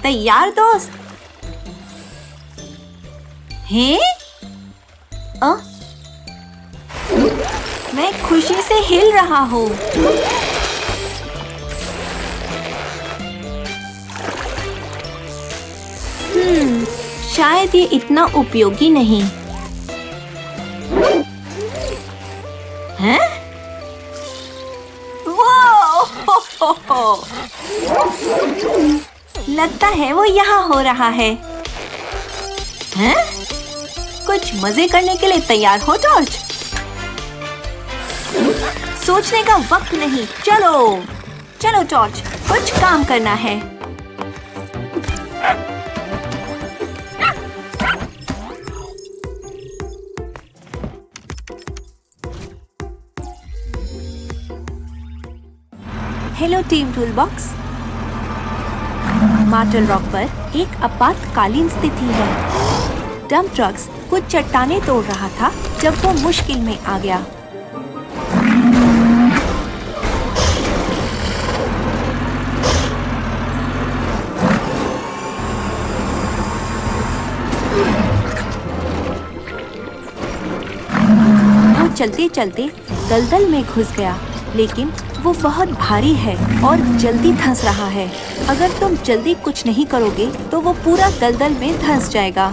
तैयार दोस्त? हैं? मैं खुशी से हिल रहा हूँ। शायद ये इतना उपयोगी नहीं। हैं? लगता है वो यहाँ हो रहा है। हैं? कुछ मजे करने के लिए तैयार हो जॉर्ज? सोचने का वक्त नहीं, चलो चलो जॉर्ज, कुछ काम करना है। Hello team toolbox. Mortal rock पर एक आपातकालीन स्थिति है। डंप ट्रक्स कुछ चट्टानें तोड़ रहा था जब वो मुश्किल में आ गया। वो चलते चलते दलदल में घुस गया, लेकिन वो बहुत भारी है और जल्दी धंस रहा है। अगर तुम जल्दी कुछ नहीं करोगे तो वो पूरा दलदल में धंस जाएगा।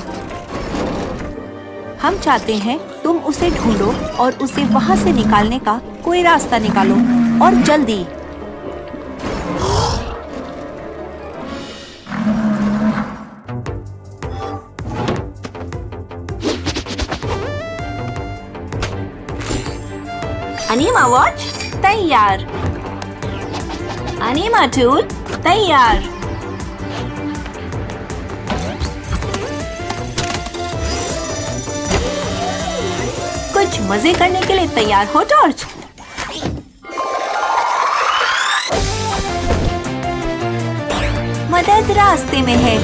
हम चाहते हैं तुम उसे ढूंढो और उसे वहां से निकालने का कोई रास्ता निकालो, और जल्दी। अनीमा वॉच तैयार। अनीमा टूल तैयार। कुछ मजे करने के लिए तैयार हो जॉर्ज? मदद रास्ते में है।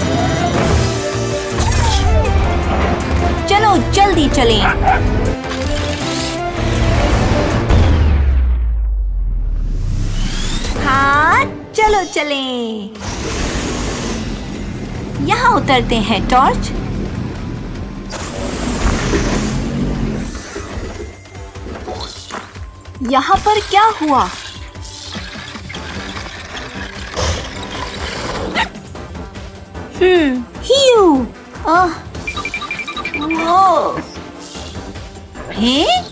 चलो जल्दी चलें। हाँ, चलो चलें। यहाँ उतरते हैं टॉर्च। यहाँ पर क्या हुआ? हियू। वो हैं?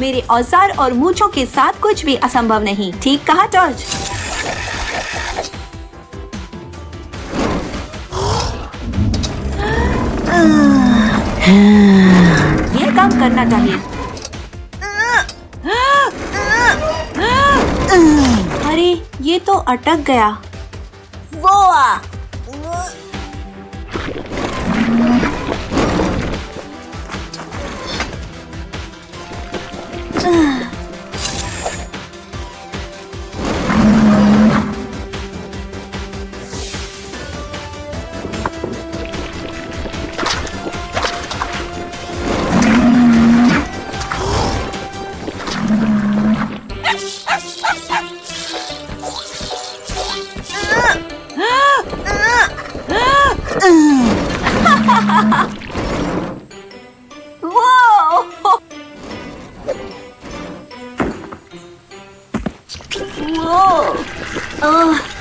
मेरे औजार और मूंछों के साथ कुछ भी असंभव नहीं। ठीक कहा जॉर्ज। ये काम करना चाहिए। अरे ये तो अटक गया। वो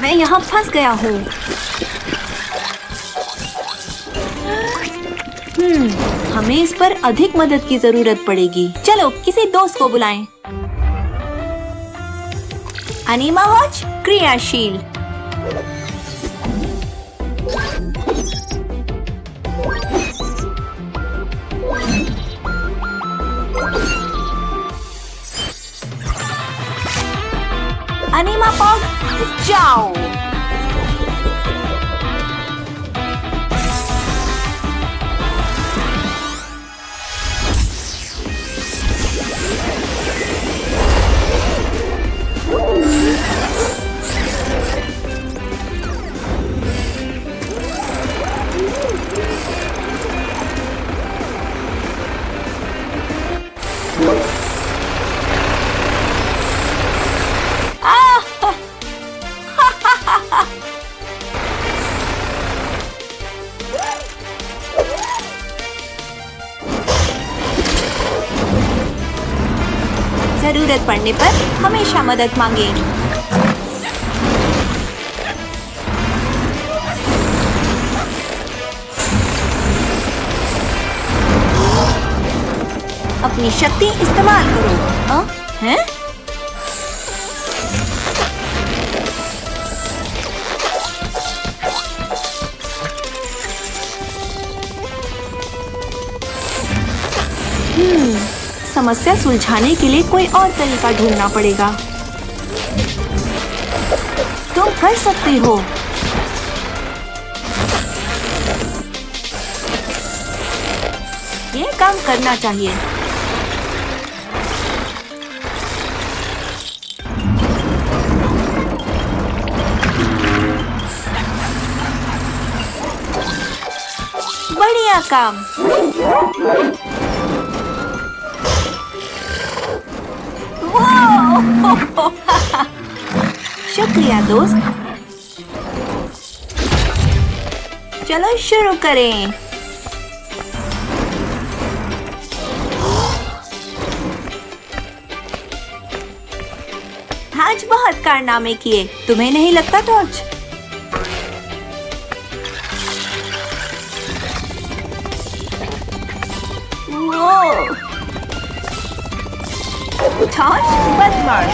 मैं यहाँ फंस गया हूँ। हमें इस पर अधिक मदद की जरूरत पड़ेगी। चलो किसी दोस्त को बुलाएं। अनीमा वॉच क्रियाशील। अनीमा पॉग जाओ। जरूरत पड़ने पर हमेशा मदद मांगे। अपनी शक्ति इस्तेमाल करो। हैं? समस्या सुलझाने के लिए कोई और तरीका ढूंढना पड़ेगा। तुम कर सकते हो। ये काम करना चाहिए। बढ़िया काम। शुक्रिया दोस्त। चलो शुरू करें। आज बहुत कारनामे किए, तुम्हें नहीं लगता टॉर्च? टॉर्च बदमाश।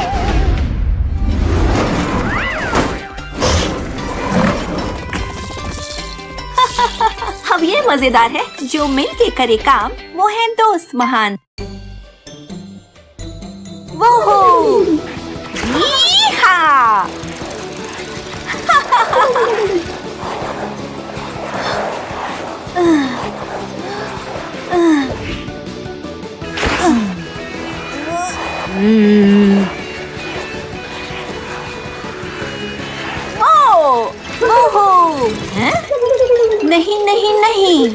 अब ये मजेदार है। जो मिलके करे काम वो है दोस्त महान। वो हो यीहा! ओहो! हैं? नहीं नहीं नहीं।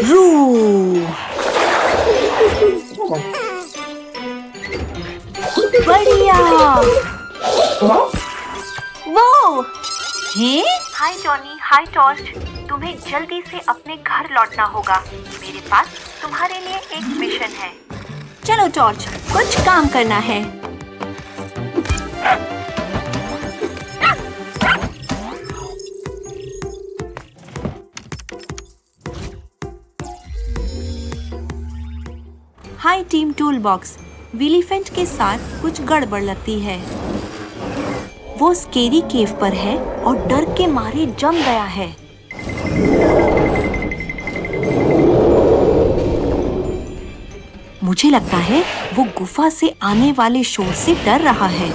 रू। बढ़िया। वो हैं? हाय जॉनी, हाय टॉर्च। तुम्हें जल्दी से अपने घर लौटना होगा। मेरे पास तुम्हारे लिए एक मिशन है। चलो टॉर्च, कुछ काम करना है। Hi team tool box. विलीफेंट के साथ कुछ गड़बड़ लगती है। वो स्केरी केव पर है और डर के मारे जम गया है। मुझे लगता है वो गुफा से आने वाले शोर से डर रहा है।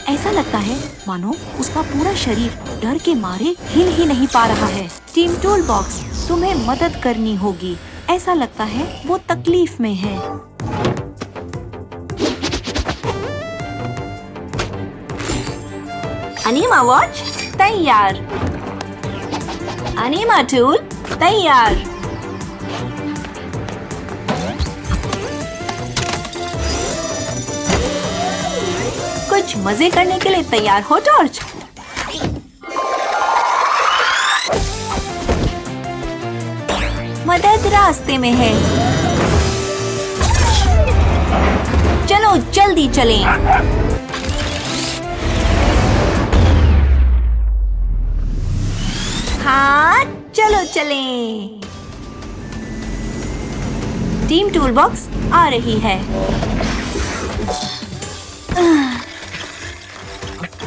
ऐसा लगता है मानो उसका पूरा शरीर डर के मारे हिल ही नहीं पा रहा है। टीम टूल बॉक्स, तुम्हें मदद करनी होगी। ऐसा लगता है वो तकलीफ में है। अनीमा वॉच तैयार। अनीमा टूल तैयार। कुछ मजे करने के लिए तैयार हो टॉर्च? मदद रास्ते में है। चलो जल्दी चलें। हाँ चलो चलें। टीम टूल बॉक्स आ रही है।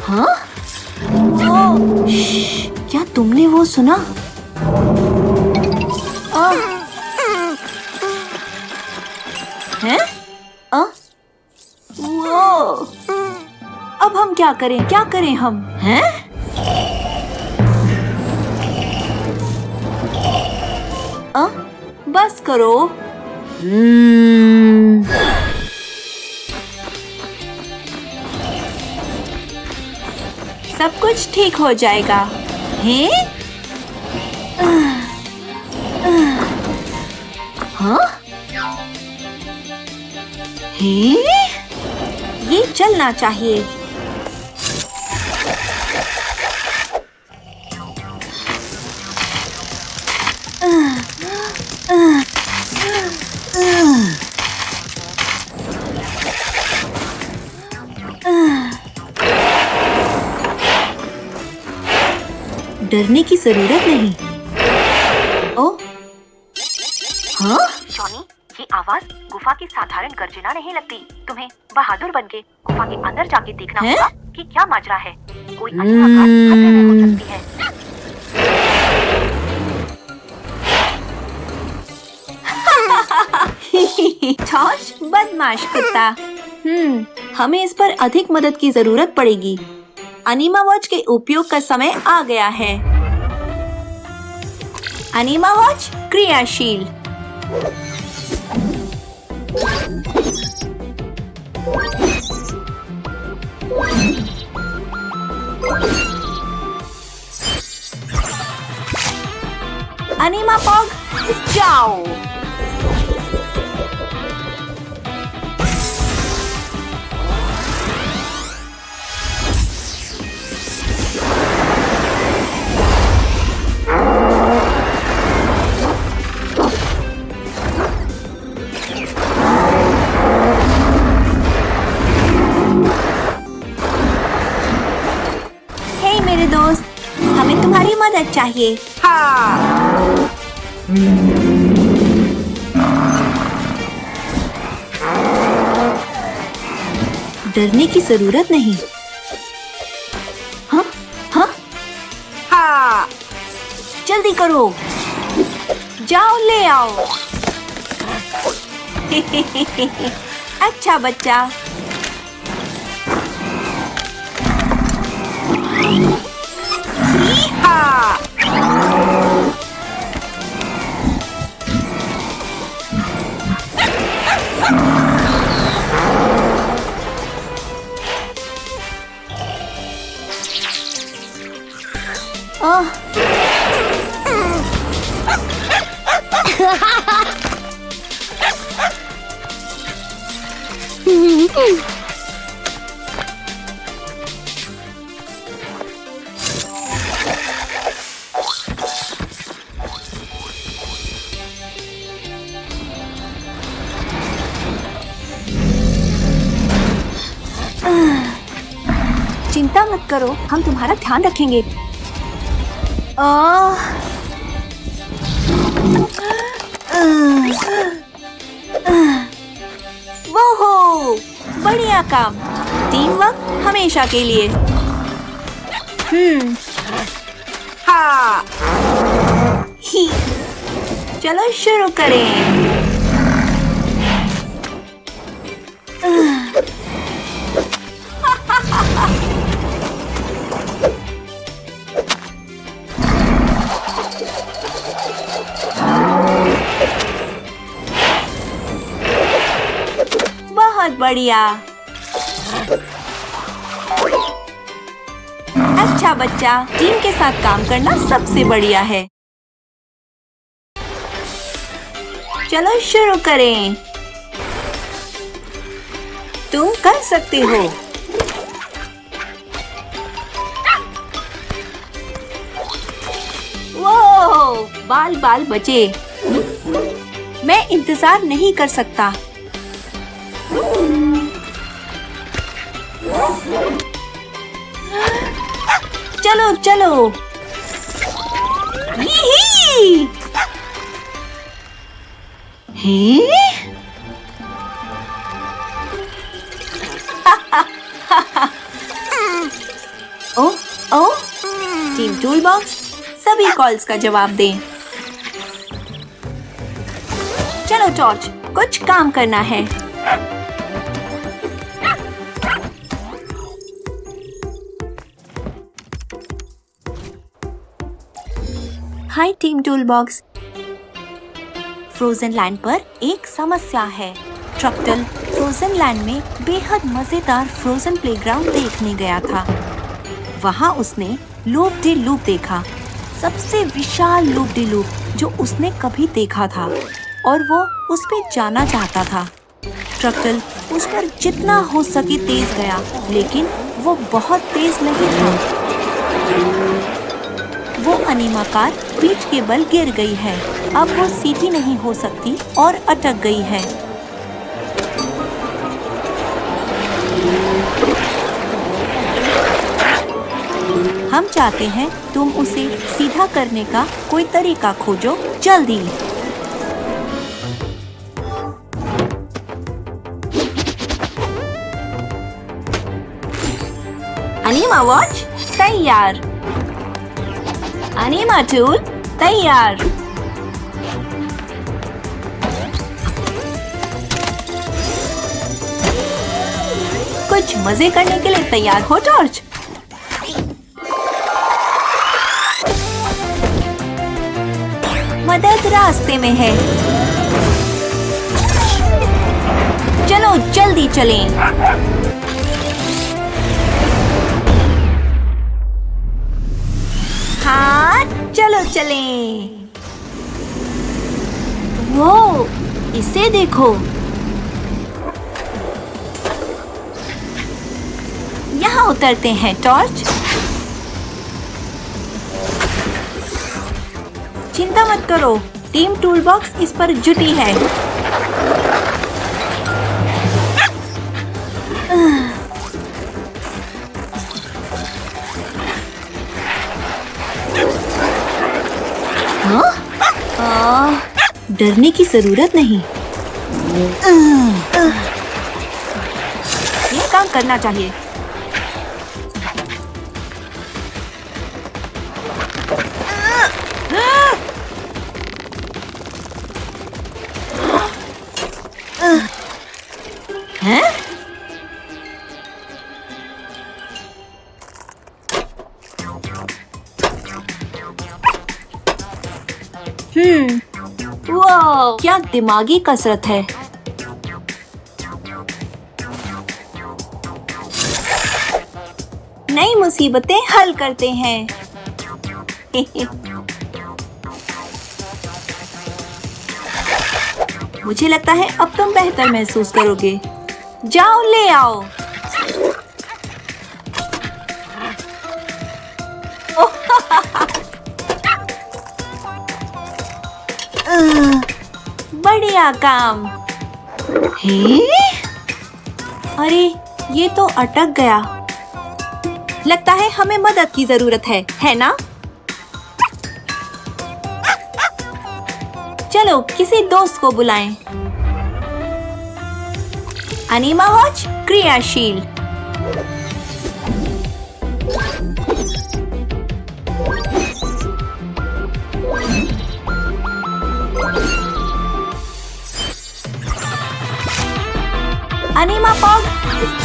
हाँ? क्या तुमने वो सुना? हैं? वो अब हम क्या करें हम? हैं? बस करो। सब कुछ ठीक हो जाएगा। हैं? हाँ? हे? ये चलना चाहिए। डरने की जरूरत नहीं। ओ, हाँ? शॉनी, ये आवाज गुफा की साधारण गर्जना नहीं लगती। तुम्हें बहादुर बनके गुफा के अंदर जाके देखना हैं? होगा कि क्या माजरा है। कोई अजीब आवाज खतरे में हो सकती है। टॉर्च, बदमाश कुत्ता। हमें इस पर अधिक मदद की जरूरत पड़ेगी। अनीमा वॉच के उपयोग का समय आ गया है। अनीमा वॉच क्रियाशील। अनीमा पॉग, जाओ। हे मेरे दोस्त, हमें तुम्हारी मदद चाहिए। हाँ। डरने की जरूरत नहीं। हाँ? हाँ? हाँ। जल्दी करो, जाओ ले आओ। अच्छा बच्चा। हाँ। चिंता मत करो, हम तुम्हारा ध्यान रखेंगे। वो हो, बढ़िया काम। टीम वर्क हमेशा के लिए। हाँ। ही। चलो शुरू करें। बहुत बढ़िया। अच्छा बच्चा, टीम के साथ काम करना सबसे बढ़िया है। चलो शुरू करें। तुम कर सकते हो। वो बाल बाल बचे। मैं इंतजार नहीं कर सकता। चलो चलो। यही। ओ ओ, टीम टूल बॉक्स सभी कॉल्स का जवाब दें। चलो टॉर्च, कुछ काम करना है। Hi team toolbox. Frozen land पर एक समस्या है। ट्रक्टल फ्रोजन लैंड में बेहद मजेदार फ्रोजन प्लेग्राउंड देखने गया था। वहाँ उसने लूप डी लूप देखा, सबसे विशाल लूप डी लूप जो उसने कभी देखा था। और वो उस पे जाना चाहता था। ट्रकल उस पर जितना हो सके तेज गया, लेकिन वो बहुत तेज नहीं था। वो अनीमा कार पीठ के बल गिर गई है। अब वो सीधी नहीं हो सकती और अटक गई है। हम चाहते हैं तुम उसे सीधा करने का कोई तरीका खोजो, जल्दी। अनीमा वॉच तैयार। अनीमा टूल तैयार। कुछ मजे करने के लिए तैयार हो टॉर्च? मदद रास्ते में है। चलो जल्दी चलें। हाँ, चलो चलें। वो, इसे देखो। यहाँ उतरते हैं टॉर्च। चिंता मत करो, टीम टूल बॉक्स इस पर जुटी है। डरने की जरूरत नहीं। ये काम करना चाहिए। हैं? वाह, क्या दिमागी कसरत है। नई मुसीबतें हल करते हैं। मुझे लगता है अब तुम बेहतर महसूस करोगे। जाओ ले आओ। बढ़िया काम। हे? अरे, ये तो अटक गया। लगता है हमें मदद की जरूरत है ना? चलो किसी दोस्त को बुलाएं। अनीमा वॉच क्रियाशील। अनीमा पॉग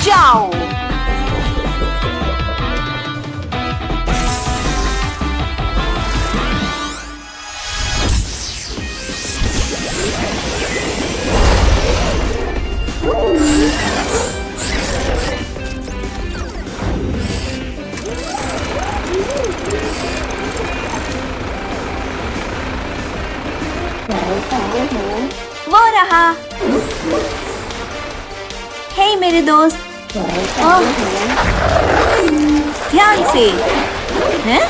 जाओ। वो रहा। हे मेरे दोस्त। ध्यान से। हैं?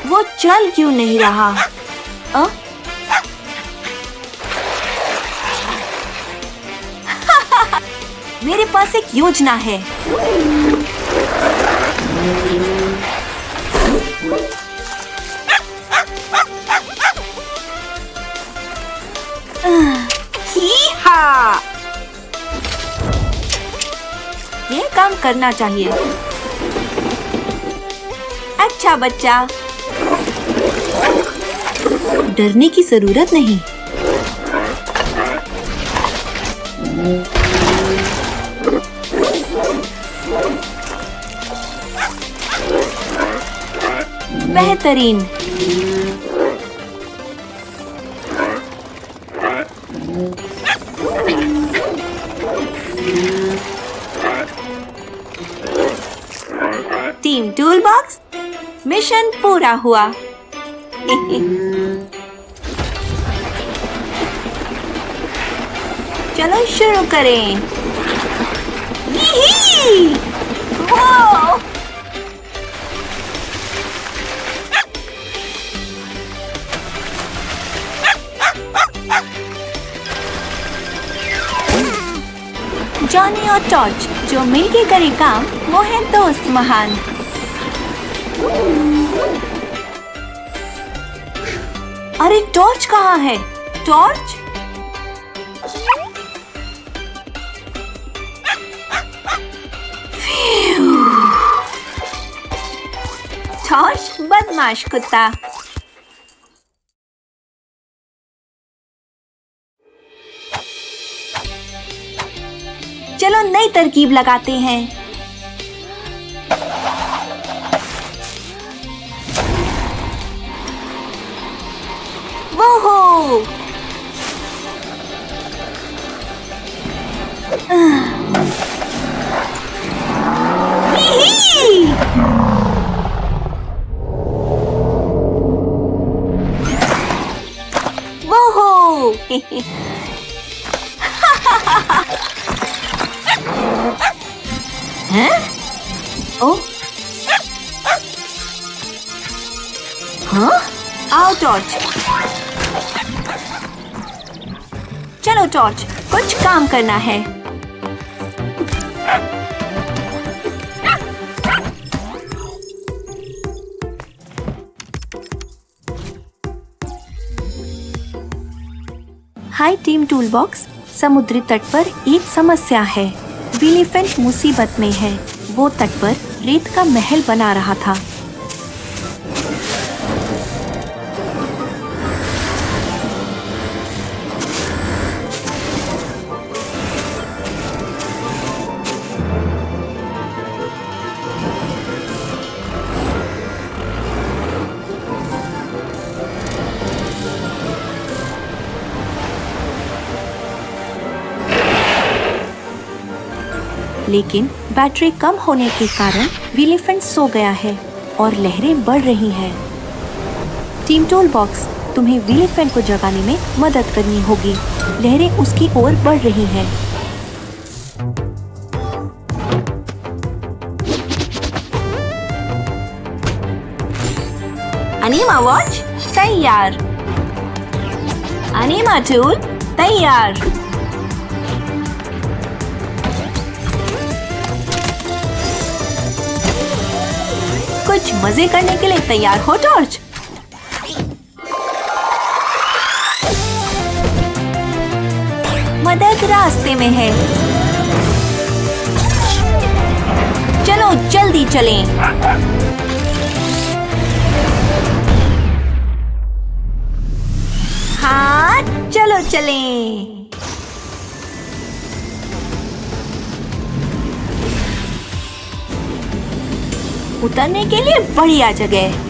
वो चल क्यों नहीं रहा? मेरे पास एक योजना है। ये काम करना चाहिए। अच्छा बच्चा, डरने की जरूरत नहीं। बेहतरीन। टीम टूल बॉक्स, मिशन पूरा हुआ। चलो शुरू करें। यही! वाह! जॉनी और टॉर्च जो मिलके करे काम, वो है दोस्त महान। अरे टॉर्च कहाँ है? टॉर्च? टॉर्च बदमाश कुत्ता। चलो नई तरकीब लगाते हैं। वो हो! वो हो! हैं? ओ? हाँ? आओ टॉर्च। चलो टॉर्च, कुछ काम करना है। Hi team toolbox. समुद्री तट पर एक समस्या है। विलीफेंट मुसीबत में है। वो तट पर रेत का महल बना रहा था। लेकिन बैटरी कम होने के कारण विलीफेंट सो गया है और लहरें बढ़ रही हैं। टीम टूलबॉक्स, तुम्हें विलीफेंट को जगाने में मदद करनी होगी। लहरें उसकी ओर बढ़ रही हैं। अनीमा वॉच तैयार। अनीमा टूल तैयार। कुछ मजे करने के लिए तैयार हो टॉर्च? मदद रास्ते में है। चलो जल्दी चलें। हाँ, चलो चलें। उतरने के लिए बढ़िया जगह।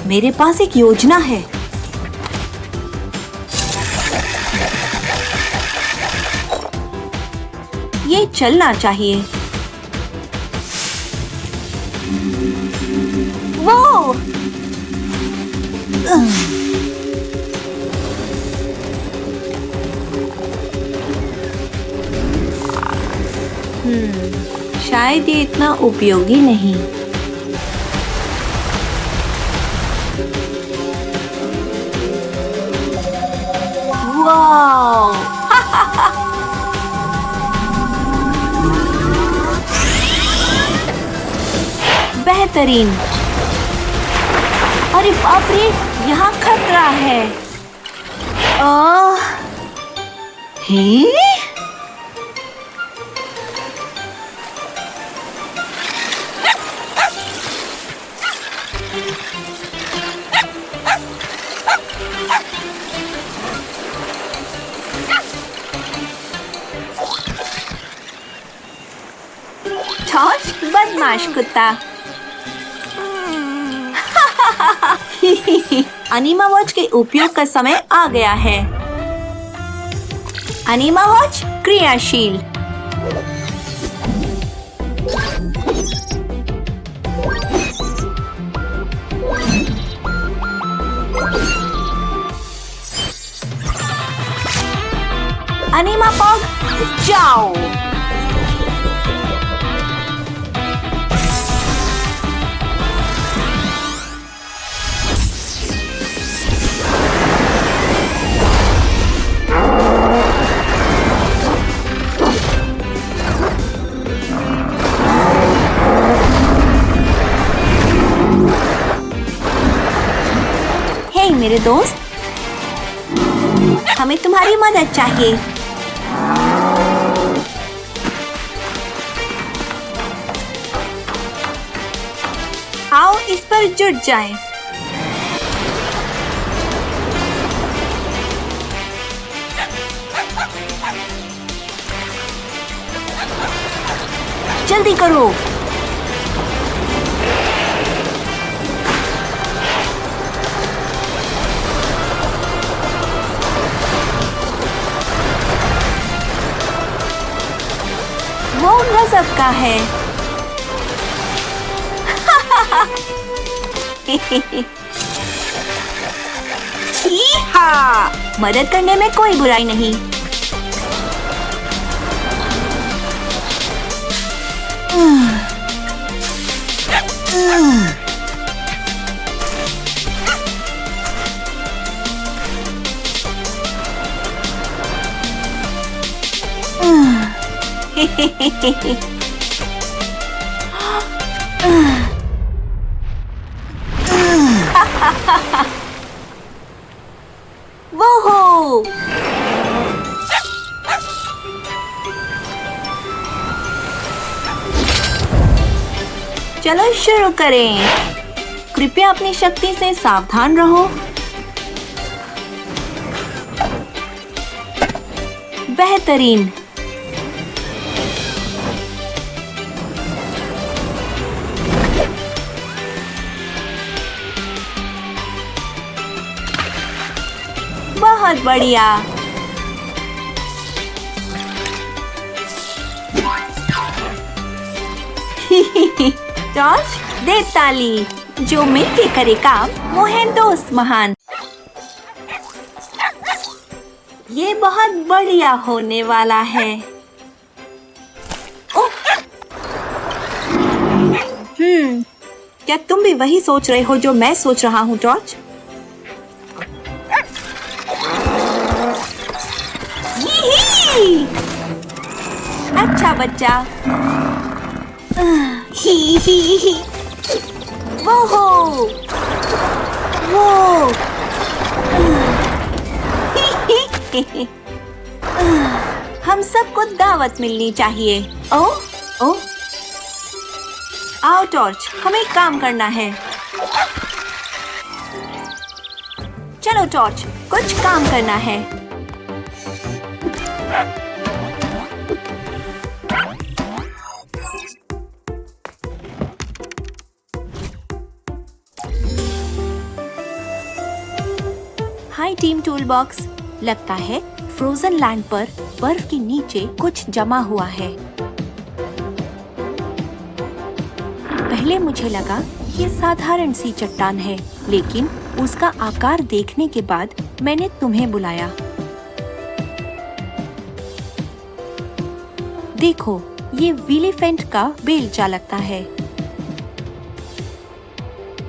मेरे पास एक योजना है। ये चलना चाहिए। वो शायद ये इतना उपयोगी नहीं। वाव! बेहतरीन। अरे बाप रे, यहाँ खतरा है। हे? टॉर्च बदमाश कुत्ता। अनीमा वॉच के उपयोग का समय आ गया है। अनीमा वॉच क्रियाशील। अनीमा पॉग जाओ। हे मेरे दोस्त, हमें तुम्हारी मदद चाहिए। आओ इस पर जुट जाएं। जल्दी करो। वो गजब का है। हाँ, मदद करने में कोई बुराई नहीं। वो हो। चलो शुरू करें। कृपया अपनी शक्ति से सावधान रहो। बेहतरीन। बहुत बढ़िया। जॉर्ज, दे ताली। जो मिलके करे काम, वो है दोस्त महान। ये बहुत बढ़िया होने वाला है। ओह! क्या तुम भी वही सोच रहे हो जो मैं सोच रहा हूँ, जॉर्ज? अच्छा बच्चा। ही। वो हो। वो। हम सबको दावत मिलनी चाहिए। ओ। आओ टॉर्च, हमें काम करना है। चलो टॉर्च, कुछ काम करना है। Hi team toolbox. लगता है फ्रोजन लैंड पर बर्फ के नीचे कुछ जमा हुआ है। पहले मुझे लगा ये साधारण सी चट्टान है, लेकिन उसका आकार देखने के बाद मैंने तुम्हें बुलाया। देखो, ये विलीफेंट का बेलचा लगता है।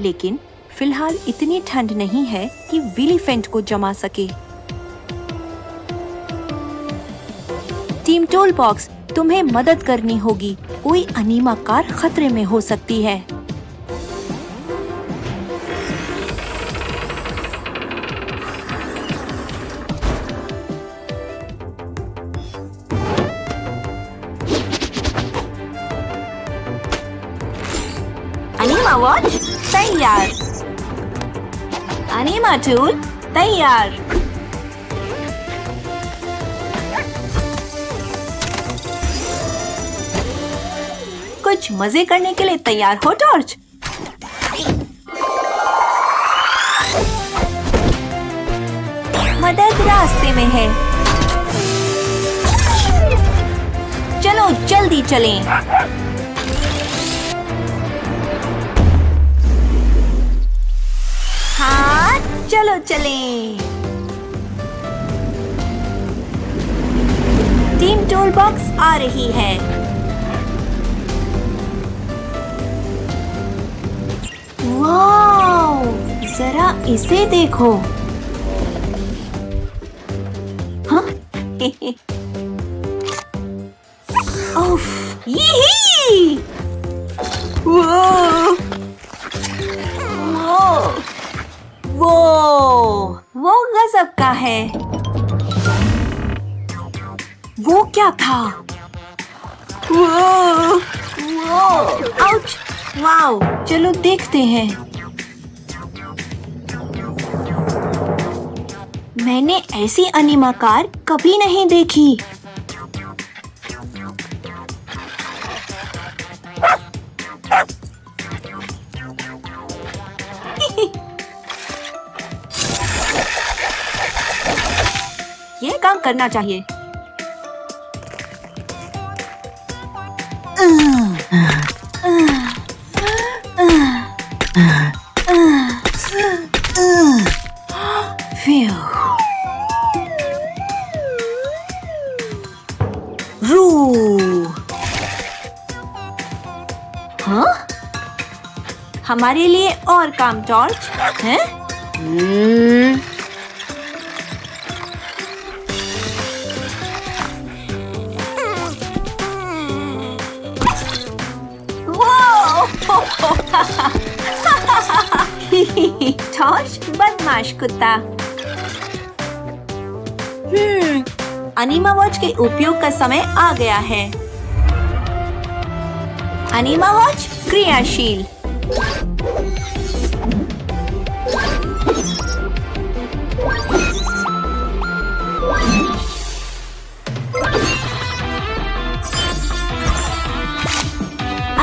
लेकिन फिलहाल इतनी ठंड नहीं है कि विलीफेंट को जमा सके। टीम टूलबॉक्स, तुम्हें मदद करनी होगी। कोई अनीमा कार खतरे में हो सकती है। अनीमा वॉच तैयार। अनीमा टूल तैयार। कुछ मजे करने के लिए तैयार हो टॉर्च? मदद रास्ते में है। चलो जल्दी चलें। हाँ, चलो चलें। टीम टूल बॉक्स आ रही है। वाओ, जरा इसे देखो। हाँ? उफ, यही! वो! वो गजब का है। वो क्या था? आउच! वाओ! चलो देखते हैं। मैंने ऐसी अनीमा कार कभी नहीं देखी। ये काम करना चाहिए। हाँ? हमारे लिए और काम टॉर्च है? टॉर्च बदमाश कुत्ता। अनीमा वॉच के उपयोग का समय आ गया है। अनीमा वॉच क्रियाशील।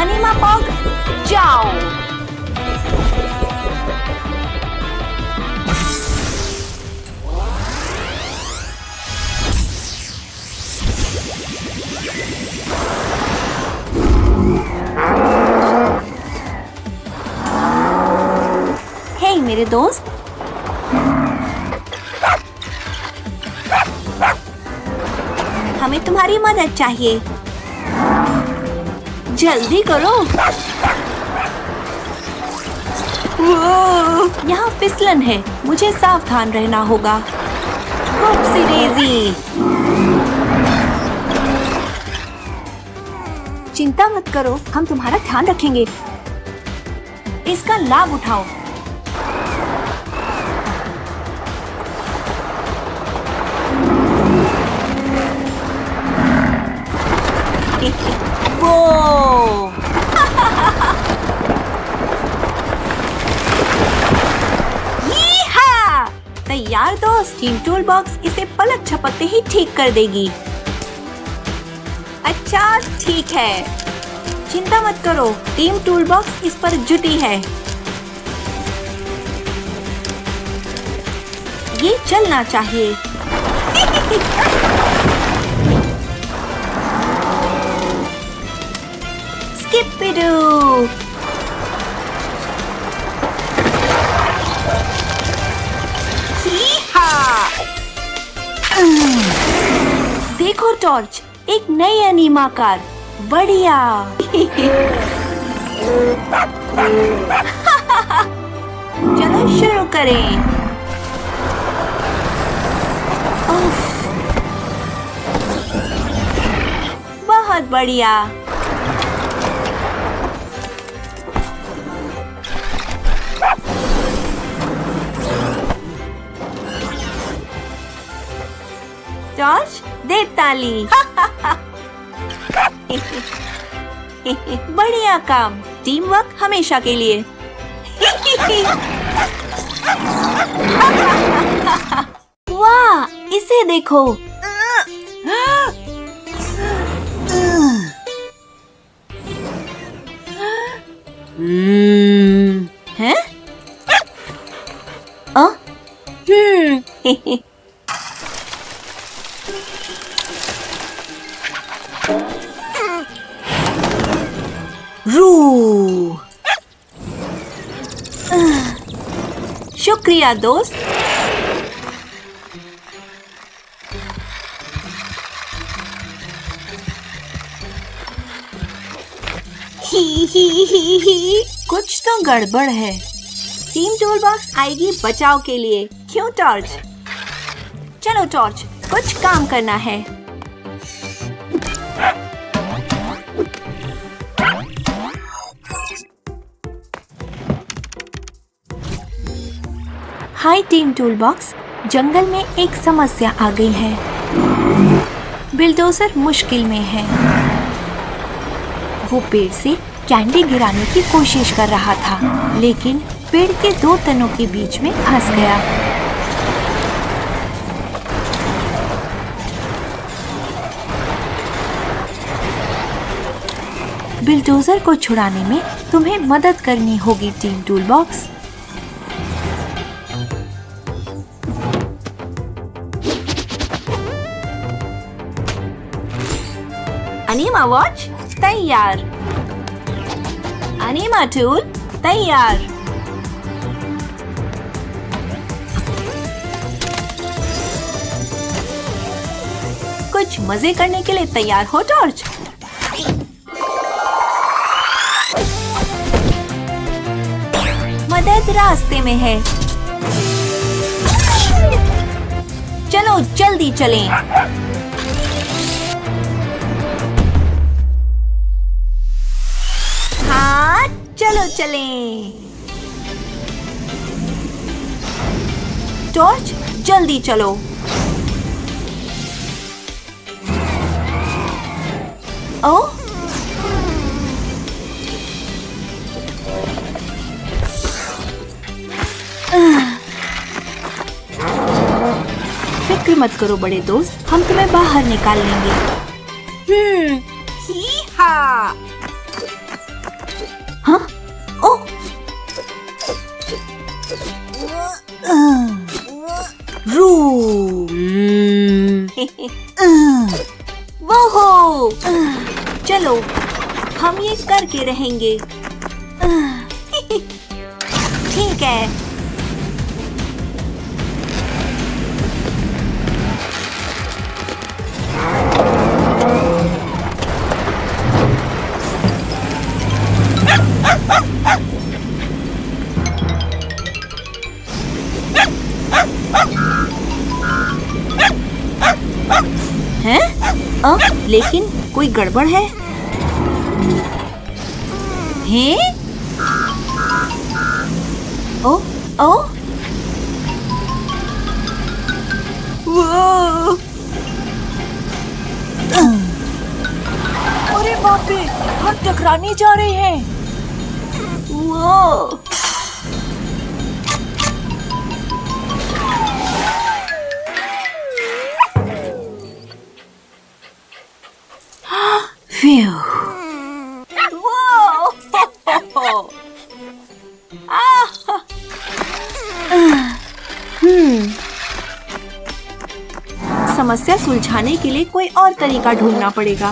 अनीमा पॉग जाओ। हे मेरे दोस्त, हमें तुम्हारी मदद चाहिए। जल्दी करो। यहाँ फिसलन है, मुझे सावधान रहना होगा। वुप्सी डेज़ी। चिंता मत करो, हम तुम्हारा ध्यान रखेंगे। इसका लाभ उठाओ। वो तैयार दोस्त, टीम टूल बॉक्स इसे पलक झपकते ही ठीक कर देगी। अच्छा ठीक है, चिंता मत करो, टीम टूल बॉक्स इस पर जुटी है। ये चलना चाहिए। स्किपिडू। देखो टॉर्च, एक नई अनीमा कार। बढ़िया। चलो शुरू करें। बहुत बढ़िया। जॉर्ज, दे ताली। बढ़िया काम, टीम वर्क हमेशा के लिए। वाह, इसे देखो। हैं? रू। शुक्रिया दोस्त। ही कुछ तो गड़बड़ है। टीम टूल बॉक्स आएगी बचाव के लिए। क्यों टॉर्च? चलो टॉर्च, कुछ काम करना है। हाय टीम टूल बॉक्स, जंगल में एक समस्या आ गई है। बिल्डोजर मुश्किल में है। वो पेड़ से कैंडी गिराने की कोशिश कर रहा था, लेकिन पेड़ के दो तनों के बीच में फंस गया। बिल्डोजर को छुड़ाने में तुम्हें मदद करनी होगी team tool box. Enema watch तैयार। अनीमा टूल तैयार। कुछ मजे करने के लिए तैयार हो टॉर्च? मदद रास्ते में है। चलो जल्दी चलें। हाँ, चलो चलें। टॉर्च जल्दी चलो। ओ फिक्र मत करो बड़े दोस्त, हम तुम्हें बाहर निकाल लेंगे। ही हा। हाँ? ओ रू। वो हो। चलो हम ये करके रहेंगे। ठीक है। हैं? लेकिन कोई गड़बड़ है। हैं? ओ ओ वो। अरे बाप रे, हम टकराने जा रहे हैं। वो समस्या सुलझाने के लिए कोई और तरीका ढूंढना पड़ेगा।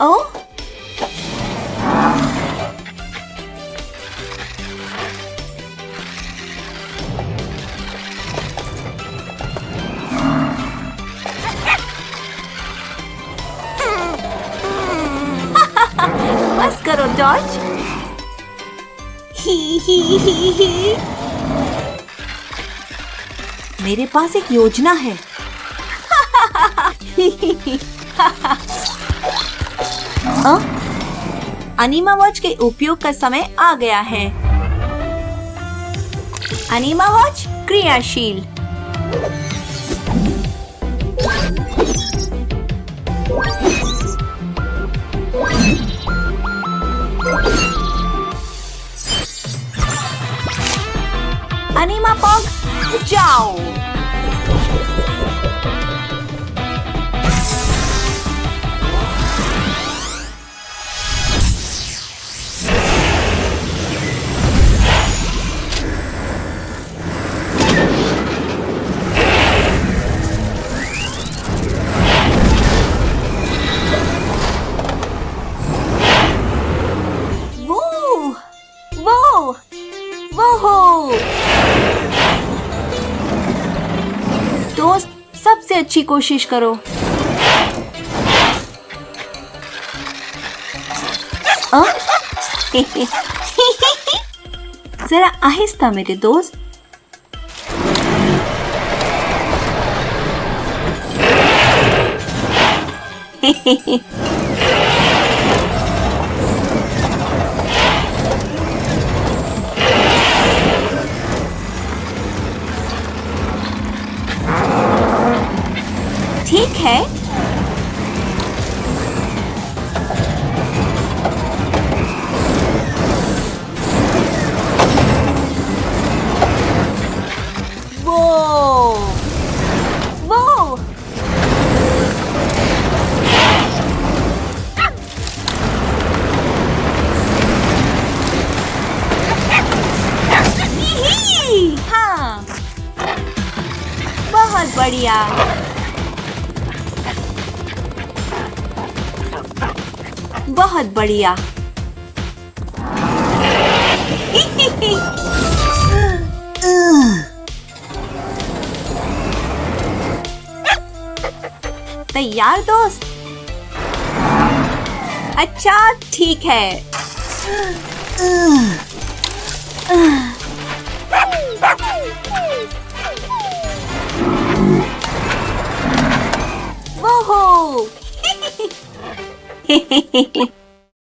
ओ बस करो डॉज। ही। मेरे पास एक योजना है। अनीमा वॉच के उपयोग का समय आ गया है। अनीमा वॉच क्रियाशील। अनीमा पॉग जाओ। अच्छी कोशिश करो। अ? जरा आहिस्ता मेरे दोस्त। ठीक है। वो वो ही, हाँ, बहुत बढ़िया। बहुत बढ़िया। तैयार दोस्त? अच्छा ठीक है। वो